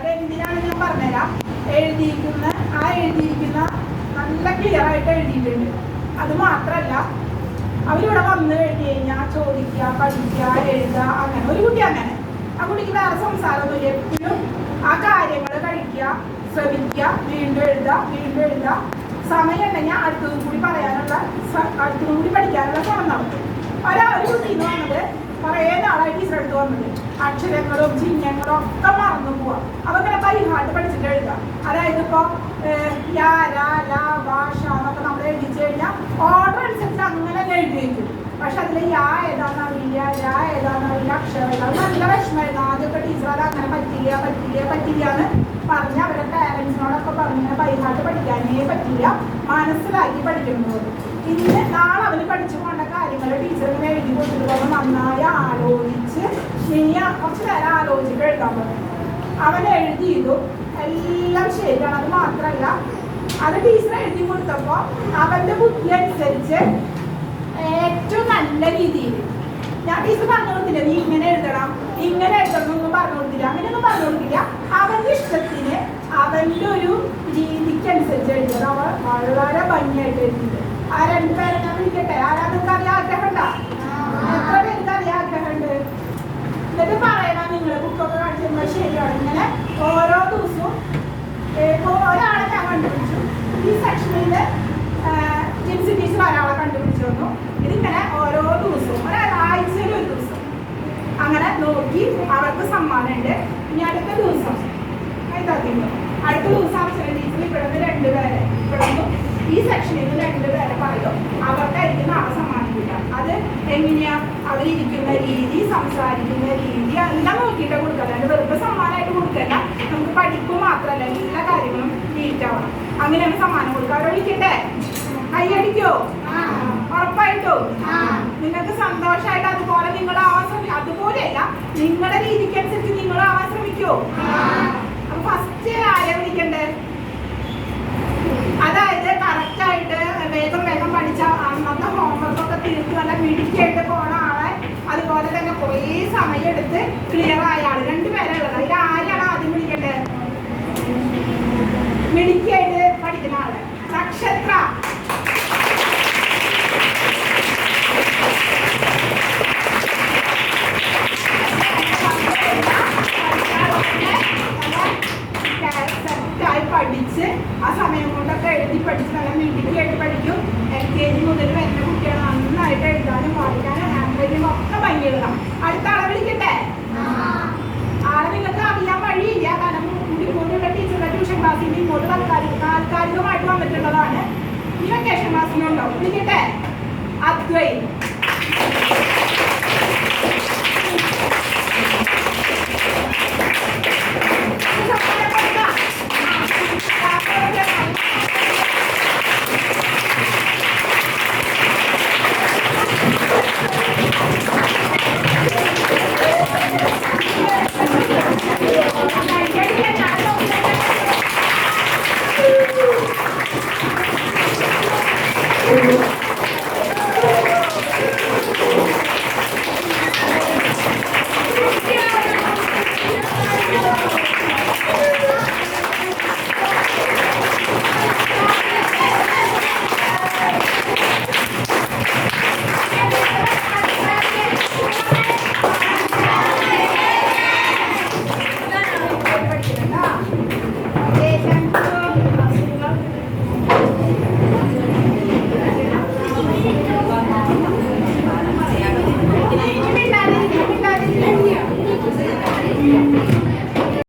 അത് എന്തിനാണ് ഞാൻ പറഞ്ഞുതരാം. എഴുതിയിരിക്കുന്ന നല്ല ക്ലിയർ ആയിട്ട് എഴുതിയിട്ടുണ്ട്. അത് മാത്രമല്ല, അവരിവിടെ വന്ന് എഴുതി കഴിഞ്ഞാൽ ചോദിക്കുക, പഠിക്കുക, എഴുതുക, അങ്ങനെ ഒരു കുട്ടി അങ്ങനെ. ആ കുട്ടിക്ക് വേറെ സംസാരമൊന്നുമില്ല. എപ്പോഴും ആ കാര്യങ്ങൾ കഴിക്കുക, ശ്രമിക്കുക, വീണ്ടും എഴുതുക. സമയം ഉണ്ടെങ്കിൽ അടുത്തതും കൂടി പറയാനുള്ള, അടുത്തതും കൂടി പഠിക്കാനുള്ള ശ്രമം നടത്തും. ഒരു കുട്ടി എന്ന് പറഞ്ഞത് കുറേ നാളായി ടീച്ചറെടുത്ത് വന്നത് അക്ഷരങ്ങളും ചിഹ്നങ്ങളും ഒക്കെ മറന്നു പോവാ. അവങ്ങനെ ബൈഹാർട്ട് പഠിച്ചിട്ട് എഴുതാം. അതായത് ഇപ്പോൾ യാ രാ ലാ ഭാഷ എന്നൊക്കെ നമ്മൾ എഴുതിച്ചു കഴിഞ്ഞാൽ ഓർഡർ അനുസരിച്ച് അങ്ങനെ എഴുതി വയ്ക്കും. പക്ഷെ അതിൽ യാ ഏതാണെന്നറിയില്ല, രാ ഏതാണെന്നറിയില്ല, അക്ഷരം ഏതാണ്. നല്ല വിഷമമായിരുന്നു ആദ്യമൊക്കെ. ടീച്ചർ അത് അങ്ങനെ പറ്റില്ല എന്ന് പറഞ്ഞ് അവരുടെ പാരൻസിനോടൊക്കെ പറഞ്ഞ് ബൈഹാർട്ട് പഠിക്കാനേ പറ്റില്ല, മനസ്സിലാക്കി പഠിക്കുന്നത്. ഇന്ന് നാളെ അവന് പഠിച്ചു പോകേണ്ട കാര്യങ്ങൾ ടീച്ചർ ഇങ്ങനെ എഴുതി കൊടുത്തിട്ട് നന്നായി ആലോചിച്ച് കുറച്ച് നേരം ആലോചിച്ചിട്ട് എഴുതാൻ പറ്റും. അവൻ എഴുതിയതും എല്ലാം ശരിയാണ്. അത് മാത്രമല്ല, അത് ടീച്ചർ എഴുതി കൊടുത്തപ്പോൾ അവൻ്റെ ബുദ്ധി അനുസരിച്ച് ഏറ്റവും നല്ല രീതിയിൽ ഞാൻ ടീച്ചർ പറഞ്ഞു കൊടുത്തില്ല, നീ ഇങ്ങനെ എഴുതണം എന്നൊന്നും പറഞ്ഞു കൊടുത്തില്ല, അങ്ങനെയൊന്നും പറഞ്ഞു കൊടുത്തില്ല. അവൻ്റെ ഇഷ്ടത്തിന് അവൻ്റെ ഒരു രീതിക്കനുസരിച്ച് എഴുതണം. അവൻ വളരെ ഭംഗിയായിട്ട് എഴുതിയത്. ആ രണ്ടുപേരെ ഞാൻ വിളിക്കട്ടെ. ആരാ നിങ്ങൾക്ക് അറിയാൻ ആഗ്രഹമുണ്ടോ? എത്ര പേർക്ക് അറിയാൻ ആഗ്രഹമുണ്ട്? എന്നിട്ട് പറയണം നിങ്ങൾ ബുക്കൊക്കെ കാണിച്ചിരുന്നത് ശരിയാണ്. ഇങ്ങനെ ഓരോ ദിവസവും ഒരാളെ ഞാൻ കണ്ടുപിടിച്ചു. ഈ സെക്ഷനിൽ ജിൻസി ടീച്ചർ ഒരാളെ കണ്ടുപിടിച്ചു വന്നു. ഇതിങ്ങനെ ഓരോ ദിവസവും ഒരാഴ്ചയിൽ ഒരു ദിവസം അങ്ങനെ നോക്കി അവർക്ക് സമ്മാനമുണ്ട്. ഇനി അടുത്ത ദിവസം അടുത്ത ദിവസം അക്ഷര ടീച്ചർ ഇവിടെ രണ്ടുപേരെ ഈ സെക്ഷനിൽ നിന്ന് രണ്ടുപേരെ പറയും. അവർക്കായിരിക്കും നാളെ സമ്മാനം കിട്ടുക. അത് എങ്ങനെയാ അവരിയ്ക്കുന്ന രീതി, സംസാരിക്കുന്ന രീതി എല്ലാം നോക്കിയിട്ട് കൊടുക്കുക. അല്ലാണ്ട് വെറുതെ സമ്മാനമായിട്ട് കൊടുക്കല്ല. നമുക്ക് പഠിപ്പ് മാത്രമല്ല എല്ലാ കാര്യങ്ങളും നീറ്റാവണം. അങ്ങനെയാണ് സമ്മാനം കൊടുക്കുക. അവരെ വിളിക്കട്ടെ? കൈയടിക്കോ? ഉറപ്പായിട്ടോ? നിങ്ങൾക്ക് സന്തോഷമായിട്ട് അതുപോലെ നിങ്ങളാവാൻ ശ്രമിക്കും. അതുപോലെയല്ല, നിങ്ങളുടെ രീതിക്കനുസരിച്ച് നിങ്ങളാവാൻ ശ്രമിക്കോ? അപ്പൊ ഫസ്റ്റ് ആരെ വിളിക്കണ്ടേ? അതായത് കറക്റ്റായിട്ട് വേഗം പഠിച്ച അന്നത്തെ ഹോംവർക്കൊക്കെ തീർത്ത് നല്ല മിടുക്കിയായിട്ട് പോണ ആളെ, അതുപോലെ തന്നെ കുറേ സമയമെടുത്ത് ക്ലിയർ ആയ ആള്, രണ്ടുപേരെ ഉള്ളത്. അതിൽ ആരാണ് ആദ്യം വിളിക്കണ്ടേ? മിടുക്കിയായിട്ട് പഠിക്കുന്ന ആള്. നക്ഷത്ര. പഠിച്ച് ആ സമയം കൊണ്ടൊക്കെ എഴുതി പഠിച്ച് നല്ല മിടുക്കിയായിട്ട് പഠിക്കും. LKG മുതൽ വരുന്ന കുട്ടികൾ നന്നായിട്ട് എഴുതാനും വായിക്കാനും ഹാൻഡ് റൈറ്റിംഗ് ഒക്കെ ഭംഗിയെഴുതാം. അടുത്ത ആളെ വിളിക്കട്ടെ? ആളെ നിങ്ങൾക്ക് അറിയാൻ വഴിയില്ല, കാരണം ഇങ്ങോട്ടുള്ള ടീച്ചറുടെ ട്യൂഷൻ ക്ലാസ്സിൽ ഇങ്ങോട്ട് താൽക്കാലികമായിട്ട് വന്നിട്ടുള്ളതാണ്. ഈ വെക്കേഷൻ ക്ലാസ്സിലുണ്ടോ? വിളിക്കട്ടെ? അദ്വൈ.